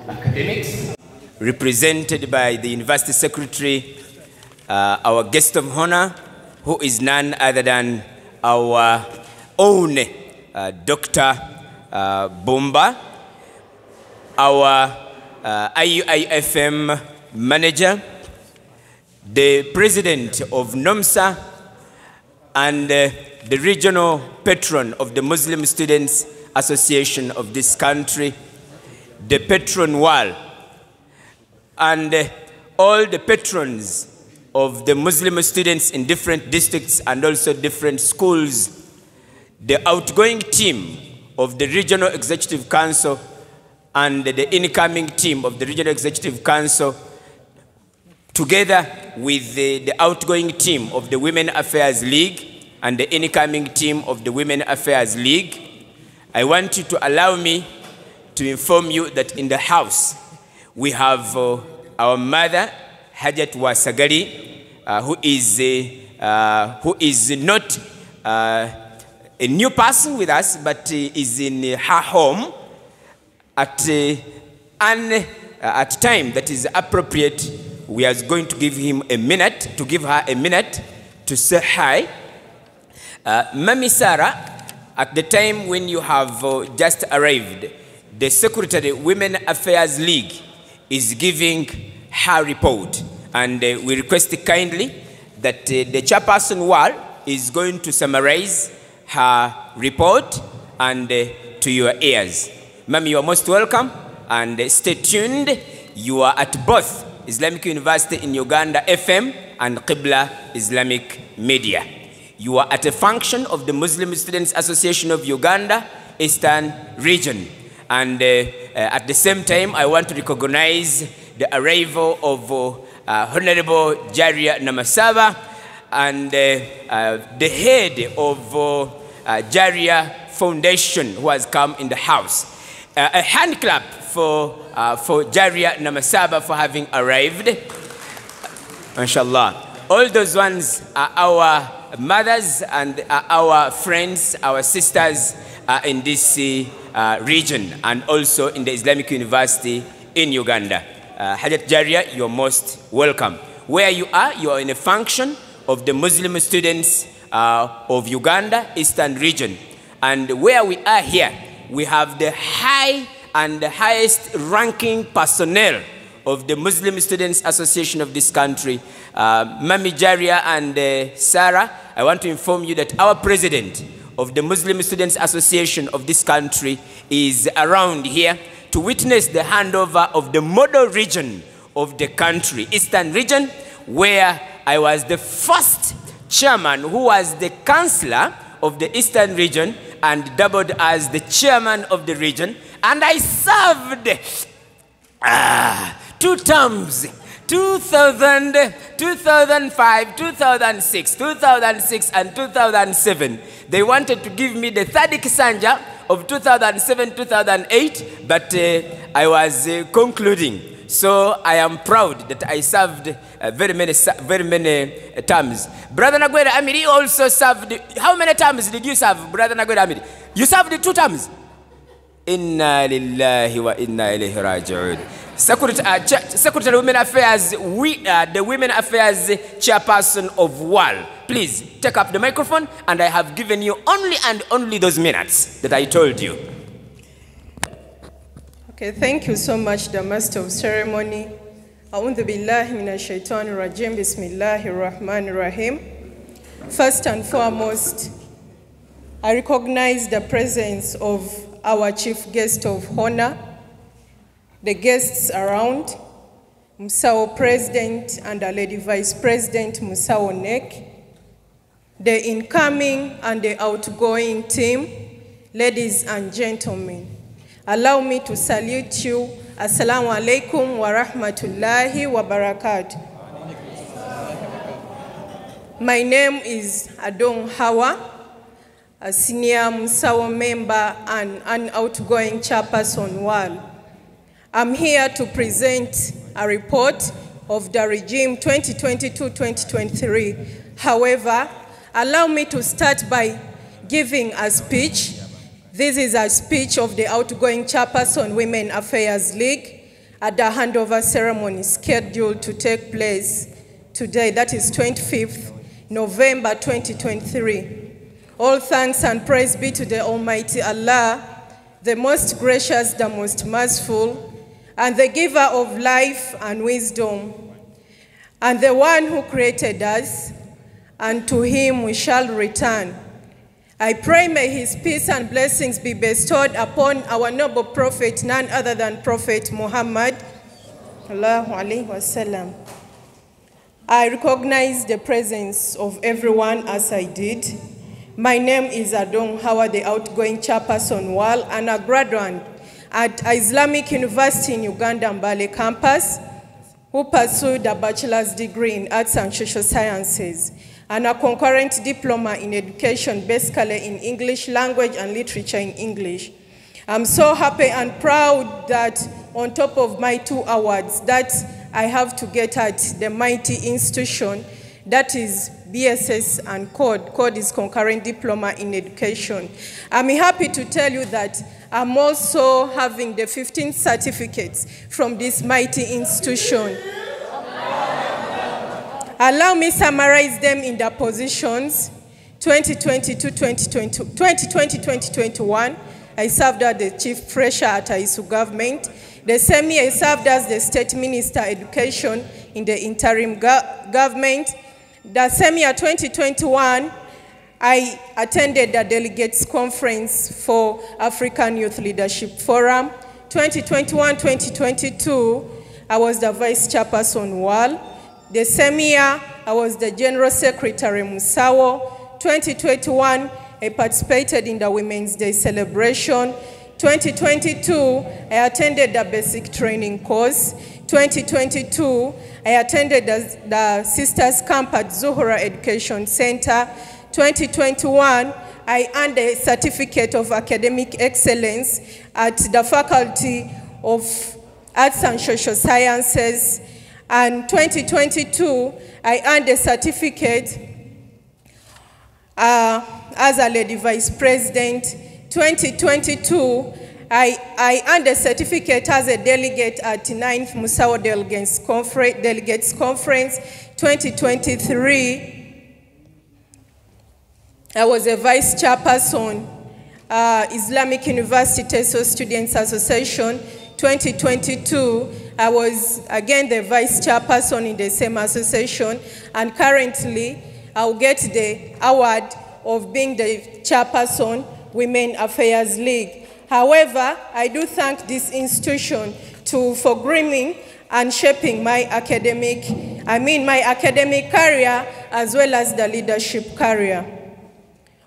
academics, represented by the University Secretary, our guest of honor, who is none other than our own Dr. Bumba, our IUIFM manager, the president of NOMSA, and the regional patron of the Muslim Students Association of this country, the patron wall, and all the patrons of the Muslim students in different districts and also different schools, the outgoing team of the Regional Executive Council and the incoming team of the Regional Executive Council, together with the outgoing team of the Women Affairs League and the incoming team of the Women Affairs League. I want you to allow me to inform you that in the house we have our mother, Hajat Wasagari, who is not a new person with us, but is in her home at time that is appropriate. We are going to give her a minute to say hi. Mami Sarah, at the time when you have just arrived, the Secretary Women Affairs League is giving her report, and we request kindly that the chairperson Wal is going to summarize her report and to your ears. Mami, you are most welcome, and stay tuned. You are at both Islamic University in Uganda FM and Qibla Islamic Media. You are at a function of the Muslim Students Association of Uganda Eastern Region. And at the same time, I want to recognize the arrival of Honorable Jaria Namasaba and the head of Jaria Foundation, who has come in the house. A hand clap for Jaria Namasaba for having arrived. MashaAllah. All those ones are our mothers and our friends, our sisters in this region and also in the Islamic University in Uganda. Hajat Jaria, you're most welcome. Where you are in a function of the Muslim students of Uganda Eastern Region. And where we are here, we have the high and the highest ranking personnel of the Muslim Students Association of this country. Mami Jaria and Sarah, I want to inform you that our president of the Muslim Students Association of this country is around here to witness the handover of the model region of the country, Eastern Region, where I was the first chairman who was the councillor of the Eastern Region and doubled as the chairman of the region. And I served 2 terms, 2000, 2005, 2006, 2006, and 2007. They wanted to give me the third Kisanja of 2007, 2008, but I was concluding. So I am proud that I served very many terms. Brother Nagwera Amiri also served. How many terms did you serve, Brother Nagwera Amiri? You served 2 terms. Inna lillahi wa inna ilayhi raji'un. Secretary of Women Affairs, the Women Affairs Chairperson of WAL. Please take up the microphone, and I have given you only and only those minutes that I told you. Okay, thank you so much, the Master of Ceremony. A'udhu billahi minash shaitanir rajim. Bismillahir rahmanir rahim. First and foremost, I recognize the presence of our chief guest of honor, the guests around, Musao President and our Lady Vice President Musao Nek, the incoming and the outgoing team, ladies and gentlemen. Allow me to salute you. Assalamu alaikum wa rahmatullahi wa barakatuh. My name is Adong Hawa, a senior Musao member and an outgoing chairperson WAL. I'm here to present a report of the regime 2022-2023. However, allow me to start by giving a speech. This is a speech of the outgoing chairperson Women Affairs League. at the handover ceremony scheduled to take place today, that is 25th November 2023. All thanks and praise be to the Almighty Allah, the most gracious, the most merciful, and the giver of life and wisdom, and the one who created us, and to him we shall return. I pray may his peace and blessings be bestowed upon our noble prophet, none other than Prophet Muhammad. I recognize the presence of everyone as I did. My name is Adong Howard, the outgoing chairperson WAL, and a graduate at Islamic University in Uganda, Mbale campus, who pursued a bachelor's degree in arts and social sciences and a concurrent diploma in education, basically in English language and literature in English. I'm so happy and proud that on top of my 2 awards that I have to get at the mighty institution, that is BSS and CODE. CODE is concurrent diploma in education. I'm happy to tell you that I'm also having the 15 certificates from this mighty institution. Allow me to summarize them in their positions. 2020-2021, I served as the Chief Fresher at ISU government. The same year, I served as the State Minister Education in the interim government. The same year, 2021, I attended the Delegates Conference for African Youth Leadership Forum. 2021-2022, I was the Vice Chairperson WAL. The same year, I was the General Secretary Musawo. 2021, I participated in the Women's Day celebration. 2022, I attended the basic training course. 2022, I attended the Sisters Camp at Zuhura Education Center. 2021, I earned a certificate of academic excellence at the Faculty of Arts and Social Sciences. And 2022, I earned a certificate as a Lady Vice President. 2022, I earned a certificate as a delegate at 9th Musawo Delegates Conference. 2023, I was a Vice Chairperson, Islamic University TESO Students Association. 2022, I was again the Vice Chairperson in the same association, and currently I'll get the award of being the Chairperson, Women Affairs League. However, I do thank this institution for grooming and shaping my academic career as well as the leadership career.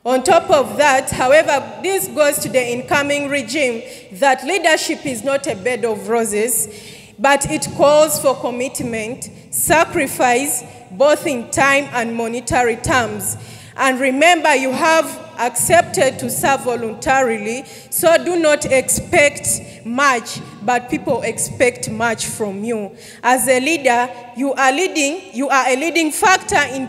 On top of that, however, this goes to the incoming regime that leadership is not a bed of roses, but it calls for commitment, sacrifice, both in time and monetary terms. And remember, you have accepted to serve voluntarily, so do not expect much, but people expect much from you. As a leader, you are a leading factor in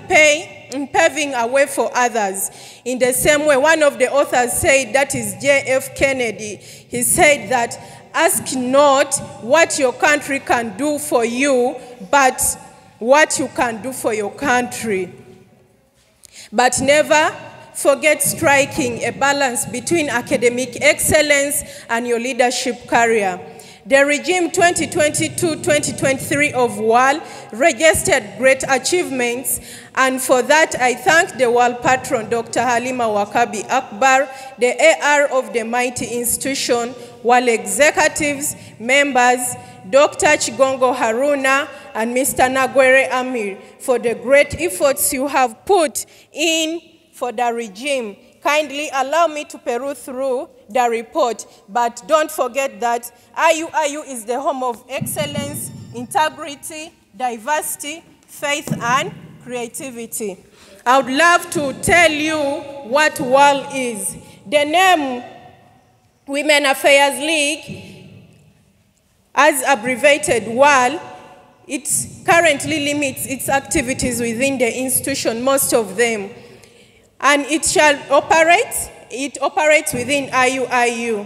paving a way for others. In the same way, one of the authors said, that is J.F. Kennedy, he said that ask not what your country can do for you, but what you can do for your country. But never forget striking a balance between academic excellence and your leadership career. The regime 2022-2023 of WAL registered great achievements, and for that I thank the WAL patron, Dr. Halima Wakabi Akbar, the AR of the mighty institution, WAL executives, members, Dr. Chigongo Haruna, and Mr. Nagwere Amir for the great efforts you have put in for the regime. Kindly allow me to peruse through the report, but don't forget that IUIU is the home of excellence, integrity, diversity, faith, and creativity. I would love to tell you what WAL is. The name Women Affairs League, as abbreviated WAL, it currently limits its activities within the institution, most of them. And it operates within IUIU.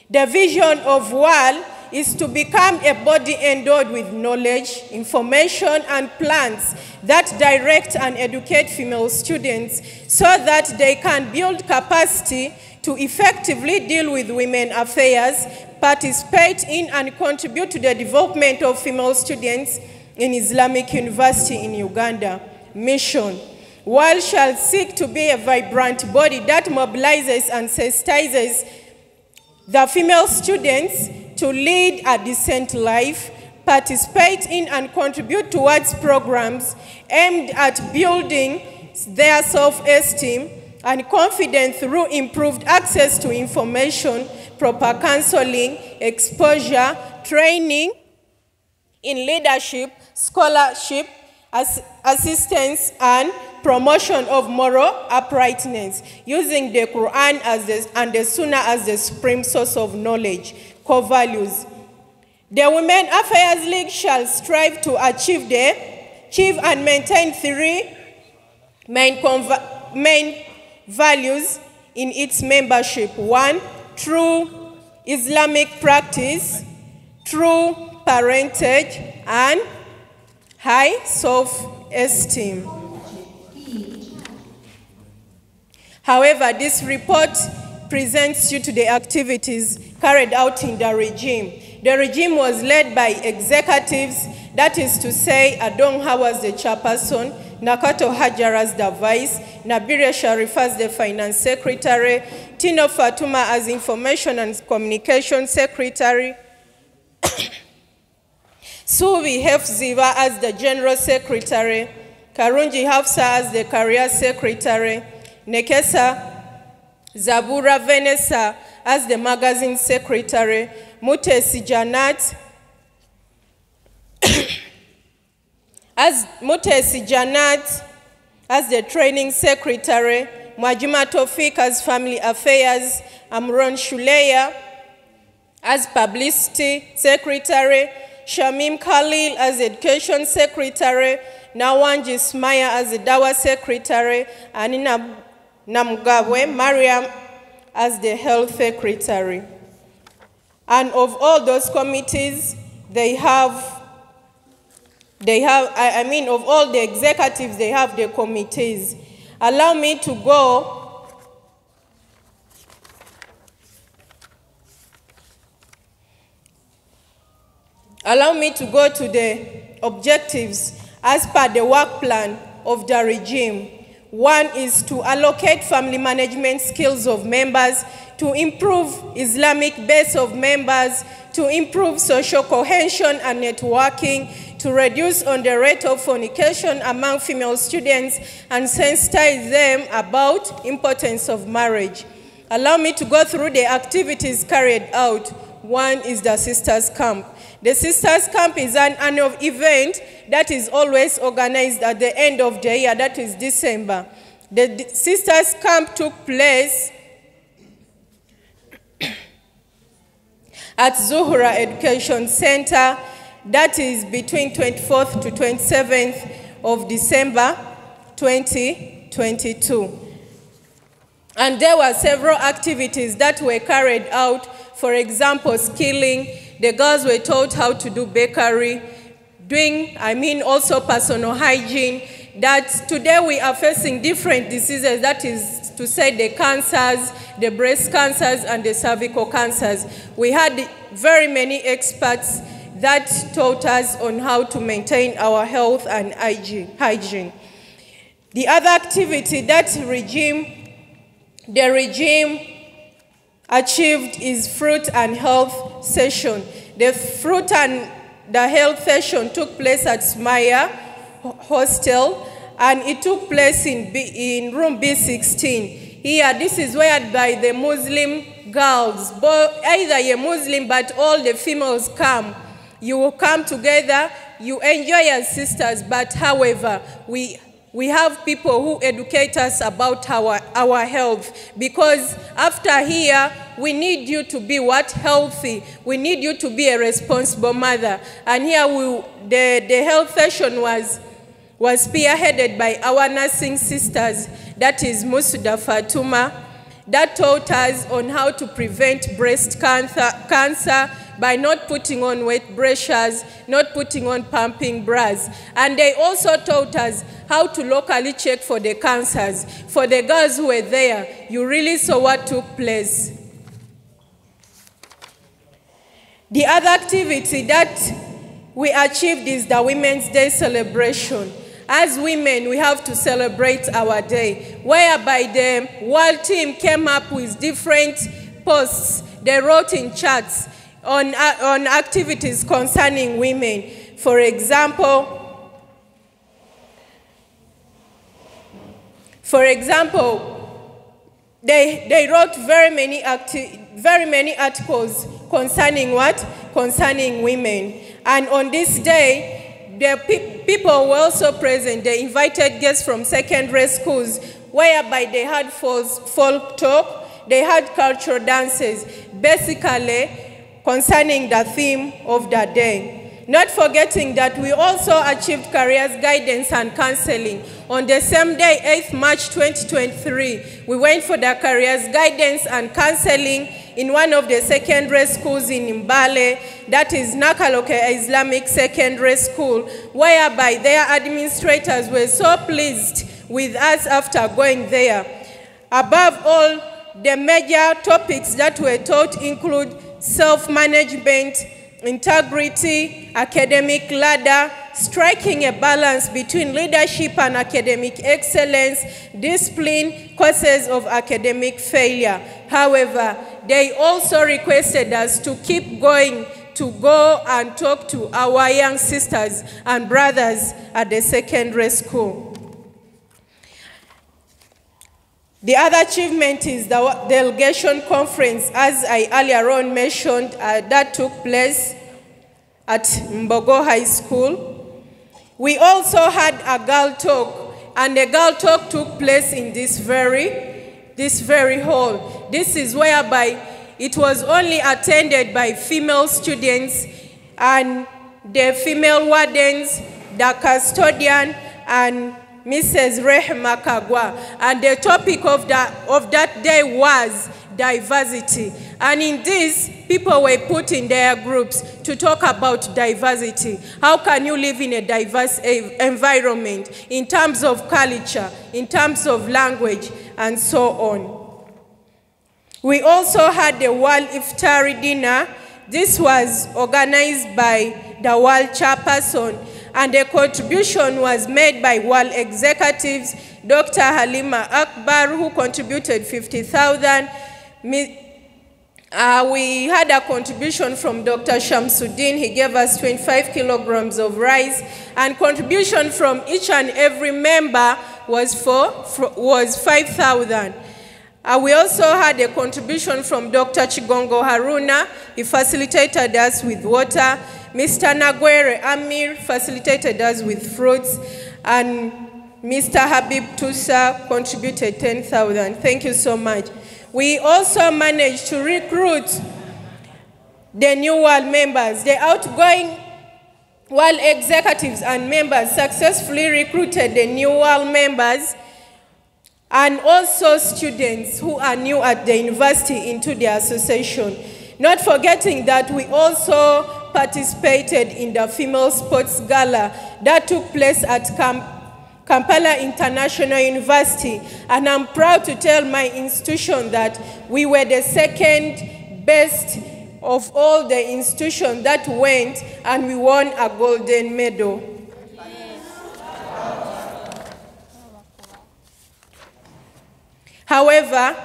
The vision of WAL is to become a body endowed with knowledge, information, and plans that direct and educate female students so that they can build capacity to effectively deal with women affairs, participate in and contribute to the development of female students in Islamic University in Uganda. Mission: while shall seek to be a vibrant body that mobilizes and sensitizes the female students to lead a decent life, participate in and contribute towards programs aimed at building their self-esteem and confidence through improved access to information, proper counseling, exposure, training in leadership, scholarship, assistance, and promotion of moral uprightness, using the Quran and the Sunnah as the supreme source of knowledge. Core values. The Women Affairs League shall strive to achieve and maintain three main values in its membership. 1, true Islamic practice, true parentage, and high self-esteem. However, this report presents you to the activities carried out in the regime. The regime was led by executives, that is to say, Adongha was the chairperson, Nakato Hajar as the vice, Nabiria Sharif as the finance secretary, Tino Fatuma as information and communication secretary, Suvi Hefziva as the general secretary, Karunji Hafsa as the career secretary, Nekesa Zabura Venesa as the magazine secretary, Mutesi Janat as the training secretary, Mwajima Tofik as family affairs, Amron Shuleya as publicity secretary, Shamim Khalil as education secretary, Nawanji Smaya as the Dawa secretary, and Namugabwe Mariam as the health secretary. And of all those committees, of all the executives, they have the committees. Allow me to go to the objectives as per the work plan of the regime. 1 is to allocate family management skills of members, to improve Islamic base of members, to improve social cohesion and networking, to reduce on the rate of fornication among female students and sensitize them about importance of marriage. Allow me to go through the activities carried out. 1 is the Sisters Camp. The Sisters Camp is an annual event that is always organized at the end of the year, that is December. The Sisters Camp took place at Zuhura Education Center, that is between 24th to 27th of December 2022. And there were several activities that were carried out. For example, skilling. The girls were taught how to do bakery, also personal hygiene. That today we are facing different diseases, that is to say the cancers, the breast cancers, and the cervical cancers. We had very many experts that taught us on how to maintain our health and hygiene. The other activity that the regime achieved is fruit and health session. The fruit and the health session took place at Smaya Hostel, and it took place in room B16. Here, this is where by the Muslim girls, either you're Muslim, but all the females come. You will come together, you enjoy as sisters, but however, we have people who educate us about our health, because after here, we need you to be healthy. We need you to be a responsible mother. And here the health session was spearheaded by our nursing sisters, that is Musuda Fatuma, that taught us on how to prevent breast cancer by not putting on weight braces, not putting on pumping bras. And they also taught us how to locally check for the cancers. For the girls who were there, you really saw what took place. The other activity that we achieved is the Women's Day celebration. As women, we have to celebrate our day, whereby the world team came up with different posts. They wrote in charts on activities concerning women. For example, they wrote very many articles concerning what? Concerning women. And on this day, the people were also present. They invited guests from secondary schools, whereby they had folk talk, they had cultural dances, basically concerning the theme of the day. Not forgetting that we also achieved careers guidance and counseling. On the same day, 8th March 2023, we went for the careers guidance and counseling in one of the secondary schools in Mbale, that is Nakaloke Islamic Secondary School, whereby their administrators were so pleased with us after going there. Above all, the major topics that were taught include self-management, integrity, academic ladder, striking a balance between leadership and academic excellence, discipline, causes of academic failure. However, they also requested us to keep going, to go and talk to our young sisters and brothers at the secondary school. The other achievement is the delegation conference, as I earlier on mentioned, that took place at Mbogo High School. We also had a girl talk, and the girl talk took place in this very hall. This is whereby it was only attended by female students and the female wardens, the custodian, and Mrs. Rehma Kagwa. And the topic of that day was diversity. And in this, people were put in their groups to talk about diversity. How can you live in a diverse environment in terms of culture, in terms of language, and so on. We also had the World Iftari Dinner. This was organized by the World Chairperson, and the contribution was made by World executives, Dr. Halima Akbar, who contributed 50,000. We had a contribution from Dr. Shamsuddin. He gave us 25 kilograms of rice, and contribution from each and every member was 5,000. We also had a contribution from Dr. Chigongo Haruna. He facilitated us with water. Mr. Nagwere Amir facilitated us with fruits, and Mr. Habib Tusa contributed 10,000. Thank you so much. We also managed to recruit the new world members. The outgoing world executives and members successfully recruited the new world members, and also students who are new at the university into the association. Not forgetting that we also participated in the female sports gala that took place at Kampala International University, and I'm proud to tell my institution that we were the second best of all the institutions that went, and we won a golden medal. However,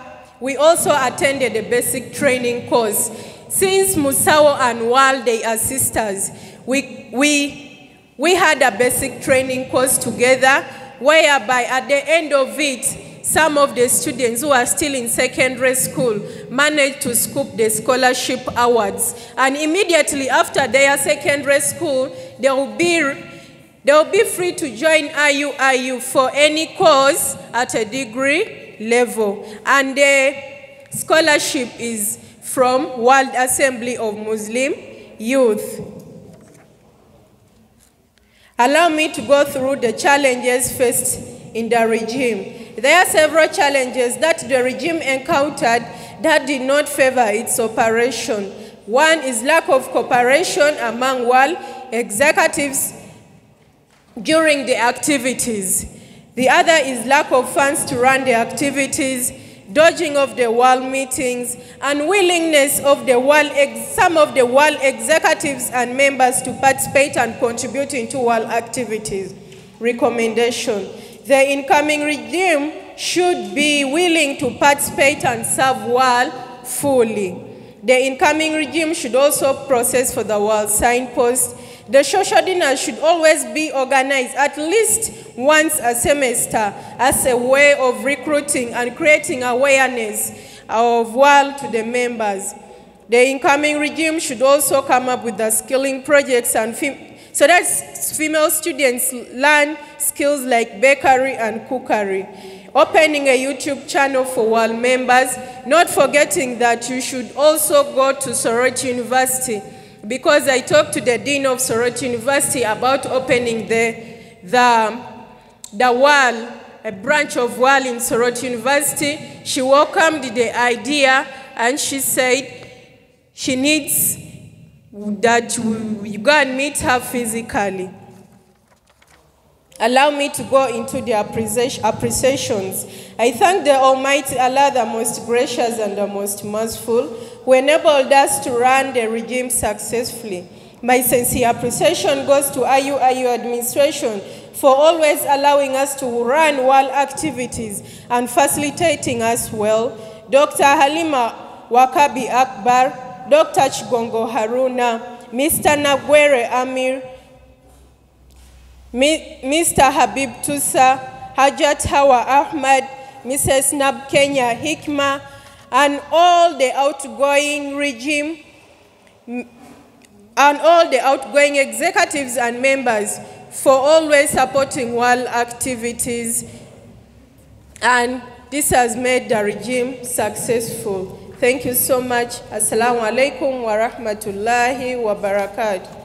we also attended a basic training course. Since Musawo and Wal, they are sisters, we had a basic training course together, whereby at the end of it, some of the students who are still in secondary school managed to scoop the scholarship awards. And immediately after their secondary school, they will be free to join IUIU for any course at a degree level. And the scholarship is from World Assembly of Muslim Youth. Allow me to go through the challenges faced in the regime. there are several challenges that the regime encountered that did not favor its operation. One is lack of cooperation among world executives during the activities. The other is lack of funds to run the activities, dodging of the world meetings, and willingness of some of the world executives and members to participate and contribute into world activities. Recommendation: the incoming regime should be willing to participate and serve world fully. The incoming regime should also process for the world signpost. The social dinner should always be organized at least once a semester as a way of recruiting and creating awareness of world to the members. The incoming regime should also come up with the skilling projects and so that female students learn skills like bakery and cookery. Opening a YouTube channel for world members, not forgetting that you should also go to Sorority University, because I talked to the Dean of Sorority University about opening the WAL, a branch of WAL in Sorority University. She welcomed the idea and she said she needs that we go and meet her physically. Allow me to go into the appreciations. I thank the Almighty Allah, the most gracious and the most merciful, who enabled us to run the regime successfully. My sincere appreciation goes to IU administration for always allowing us to run world activities and facilitating us well. Dr. Halima Wakabi Akbar, Dr. Chigongo Haruna, Mr. Nagwere Amir, Mr. Habib Tusa, Hajat Hawa Ahmad, Mrs. Nab Kenya Hikma, and all the outgoing regime and all the outgoing executives and members for always supporting world activities. And this has made the regime successful. Thank you so much. Assalamu alaikum wa rahmatullahi wa barakatuh.